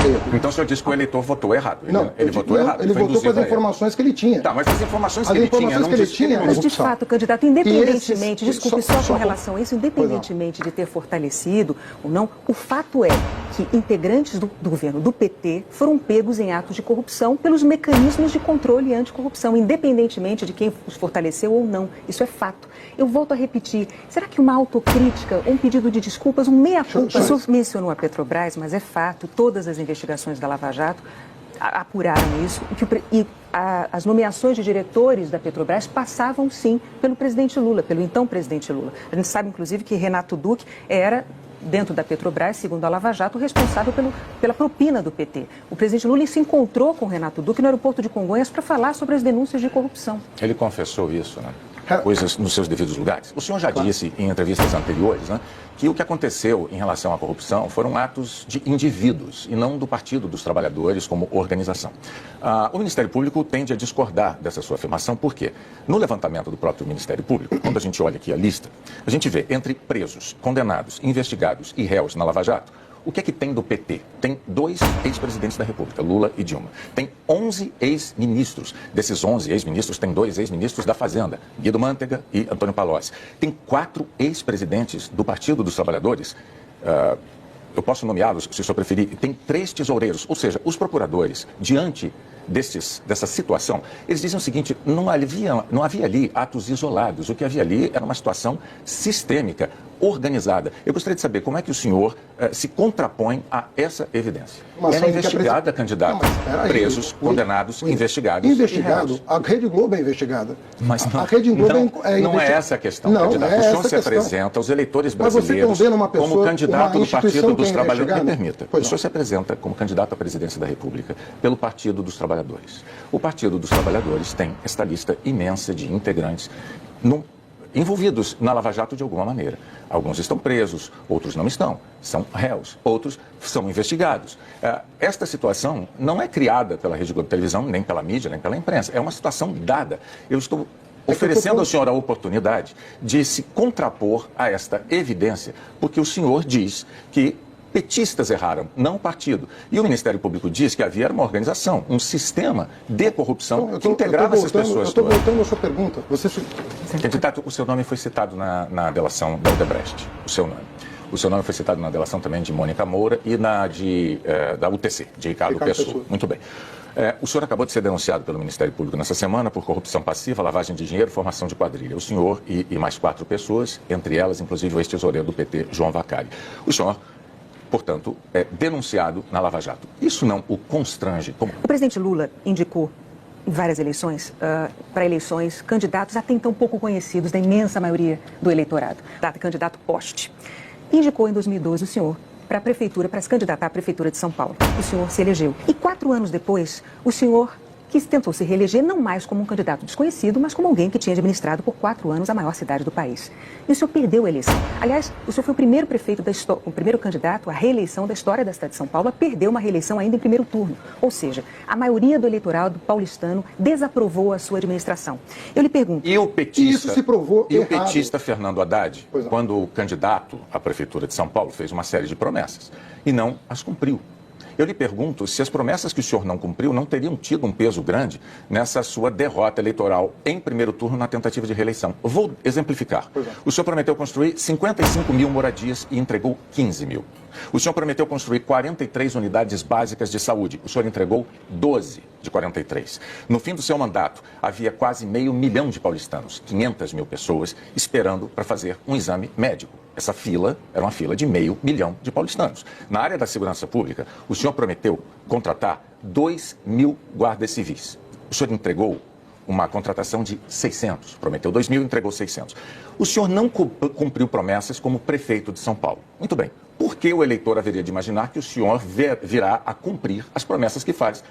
erro. Então o senhor disse que o eleitor votou errado. Ele votou errado. Ele votou com as informações que ele tinha. Tá, mas as informações que ele tinha não diziam. Mas de fato, candidato, independentemente, desculpe, só com relação a isso, independentemente de ter fortalecido ou não, o fato é que integrantes do governo do PT foram pegos em atos de corrupção pelos mecanismos de controle e anticorrupção, independentemente de quem os fortaleceu ou não. Isso é fato. Eu volto a repetir, será que uma autocrítica, um pedido de desculpas, um meia-culpa, o senhor mencionou a Petrobras, mas é fato, todas as investigações da Lava Jato apuraram isso, e as nomeações de diretores da Petrobras passavam, sim, pelo presidente Lula, pelo então presidente Lula. A gente sabe, inclusive, que Renato Duque era, dentro da Petrobras, segundo a Lava Jato, responsável pela propina do PT. O presidente Lula se encontrou com Renato Duque no aeroporto de Congonhas para falar sobre as denúncias de corrupção. Ele confessou isso, né? Coisas nos seus devidos lugares. O senhor já disse em entrevistas anteriores, né, que o que aconteceu em relação à corrupção foram atos de indivíduos e não do Partido dos Trabalhadores como organização. O Ministério Público tende a discordar dessa sua afirmação, porque no levantamento do próprio Ministério Público, quando a gente olha aqui a lista, a gente vê entre presos, condenados, investigados e réus na Lava Jato, o que é que tem do PT? Tem 2 ex-presidentes da República, Lula e Dilma. Tem 11 ex-ministros. Desses 11 ex-ministros, tem 2 ex-ministros da Fazenda, Guido Mantega e Antônio Palocci. Tem 4 ex-presidentes do Partido dos Trabalhadores. Eu posso nomeá-los, se o senhor preferir. Tem 3 tesoureiros, ou seja, os procuradores, diante dessa situação, eles dizem o seguinte: não havia ali atos isolados. O que havia ali era uma situação sistêmica, organizada. Eu gostaria de saber como é que o senhor se contrapõe a essa evidência. Era investigada, candidato, presos, condenados, investigados. Investigado? A Rede Globo é investigada. Mas não, a Rede Globo é investigada. Não é essa a questão, candidato. O senhor se apresenta aos eleitores brasileiros como candidato do Partido dos Trabalhadores. Me permita. O senhor se apresenta como candidato à presidência da República pelo Partido dos Trabalhadores. O Partido dos Trabalhadores tem esta lista imensa de integrantes envolvidos na Lava Jato de alguma maneira. Alguns estão presos, outros não estão, são réus, outros são investigados. Esta situação não é criada pela Rede Globo Televisão, nem pela mídia, nem pela imprensa. É uma situação dada. Eu estou oferecendo ao senhor a oportunidade de se contrapor a esta evidência, porque o senhor diz que petistas erraram, não o partido. E o Ministério Público diz que havia uma organização, um sistema de corrupção que integrava essas pessoas. Eu estou voltando à sua pergunta. Candidato, o seu nome foi citado na delação da Odebrecht. O seu nome. O seu nome foi citado na delação também de Mônica Moura e da UTC, de Ricardo Pessoa. Muito bem. O senhor acabou de ser denunciado pelo Ministério Público nessa semana por corrupção passiva, lavagem de dinheiro e formação de quadrilha. O senhor e mais 4 pessoas, entre elas, inclusive, o ex-tesoureiro do PT, João Vacari. O senhor, portanto, é denunciado na Lava Jato. Isso não o constrange? Como? O presidente Lula indicou em várias eleições, para eleições, candidatos até então pouco conhecidos da imensa maioria do eleitorado. Candidato poste. Indicou em 2012 o senhor para a prefeitura, para se candidatar à prefeitura de São Paulo. O senhor se elegeu. E 4 anos depois, o senhor tentou se reeleger não mais como um candidato desconhecido, mas como alguém que tinha administrado por 4 anos a maior cidade do país. E o senhor perdeu a eleição. Aliás, o senhor foi o primeiro prefeito o primeiro candidato à reeleição da história da cidade de São Paulo a perder uma reeleição ainda em primeiro turno. Ou seja, a maioria do eleitorado paulistano desaprovou a sua administração. Eu lhe pergunto... E o petista, isso se provou errado. O petista Fernando Haddad, quando o candidato à prefeitura de São Paulo fez uma série de promessas e não as cumpriu. Eu lhe pergunto se as promessas que o senhor não cumpriu não teriam tido um peso grande nessa sua derrota eleitoral em primeiro turno na tentativa de reeleição. Vou exemplificar. O senhor prometeu construir 55 mil moradias e entregou 15 mil. O senhor prometeu construir 43 unidades básicas de saúde. O senhor entregou 12 de 43. No fim do seu mandato, havia quase 500 mil de paulistanos, 500 mil pessoas, esperando para fazer um exame médico. Essa fila era uma fila de 500 mil de paulistanos. Na área da segurança pública, o senhor prometeu contratar 2.000 guardas civis. O senhor entregou uma contratação de 600. Prometeu 2.000 e entregou 600. O senhor não cumpriu promessas como prefeito de São Paulo. Muito bem. Por que o eleitor haveria de imaginar que o senhor virá a cumprir as promessas que faz?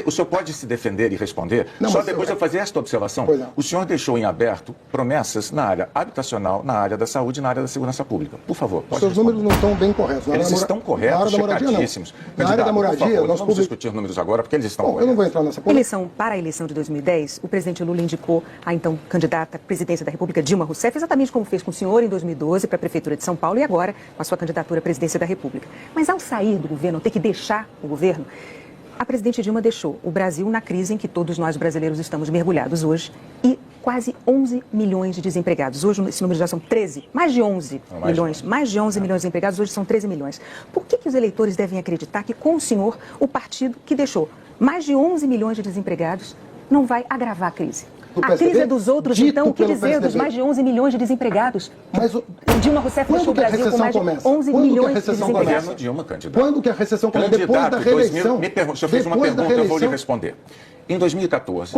O senhor pode se defender e responder? Só depois de eu fazer esta observação. O senhor deixou em aberto promessas na área habitacional, na área da saúde e na área da segurança pública. Por favor, pode Seus números não estão bem corretos. Eles estão corretos, checadíssimos. Na área da moradia, nós vamos discutir números agora, porque eles estão corretos. Eu não vou entrar nessa polêmica. Para a eleição de 2010, o presidente Lula indicou a então candidata à presidência da República, Dilma Rousseff, exatamente como fez com o senhor em 2012 para a Prefeitura de São Paulo e agora com a sua candidatura à presidência presidência da República. Mas ao sair do governo, ter que deixar o governo, a presidente Dilma deixou o Brasil na crise em que todos nós brasileiros estamos mergulhados hoje e quase 11 milhões de desempregados. Hoje esse número já são 13, mais de 11 milhões. Mais de 11 milhões de empregados, hoje são 13 milhões. Por que os eleitores devem acreditar que com o senhor, o partido que deixou mais de 11 milhões de desempregados não vai agravar a crise? A crise é dos outros, então, o que dizer dos mais de 11 milhões de desempregados? Mas Dilma Rousseff deixou o Brasil com mais de 11 milhões de desempregados. Dilma, candidato. Quando que a recessão começa? Depois da reeleição. O senhor fez uma pergunta, eu vou lhe responder. Em 2014,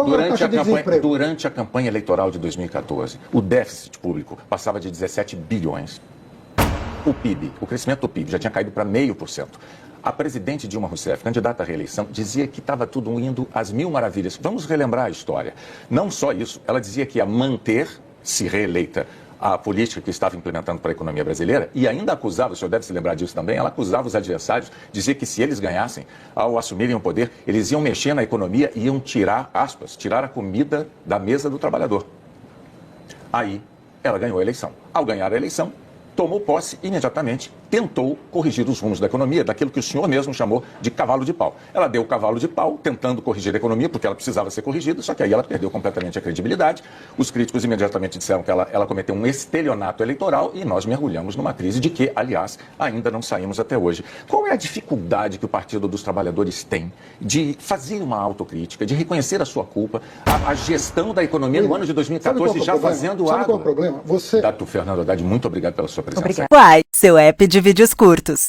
durante a campanha eleitoral de 2014, o déficit público passava de 17 bilhões. O PIB, o crescimento do PIB já tinha caído para 0,5%. A presidente Dilma Rousseff, candidata à reeleição, dizia que estava tudo indo às mil maravilhas. Vamos relembrar a história. Não só isso, ela dizia que ia manter, se reeleita, a política que estava implementando para a economia brasileira e ainda acusava, o senhor deve se lembrar disso também, ela acusava os adversários, dizia que se eles ganhassem, ao assumirem o poder, eles iam mexer na economia e iam tirar, aspas, tirar a comida da mesa do trabalhador. Aí, ela ganhou a eleição. Ao ganhar a eleição, tomou posse imediatamente, tentou corrigir os rumos da economia, daquilo que o senhor mesmo chamou de cavalo de pau. Ela deu o cavalo de pau, tentando corrigir a economia, porque ela precisava ser corrigida, só que aí ela perdeu completamente a credibilidade. Os críticos imediatamente disseram que ela cometeu um estelionato eleitoral e nós mergulhamos numa crise de que, aliás, ainda não saímos até hoje. Qual é a dificuldade que o Partido dos Trabalhadores tem de fazer uma autocrítica, de reconhecer a sua culpa, a gestão da economia no ano de 2014 já fazendo Sabe qual é o problema? Fernando Haddad, muito obrigado pela sua presença. Obrigada. Uai, seu app de vídeos curtos.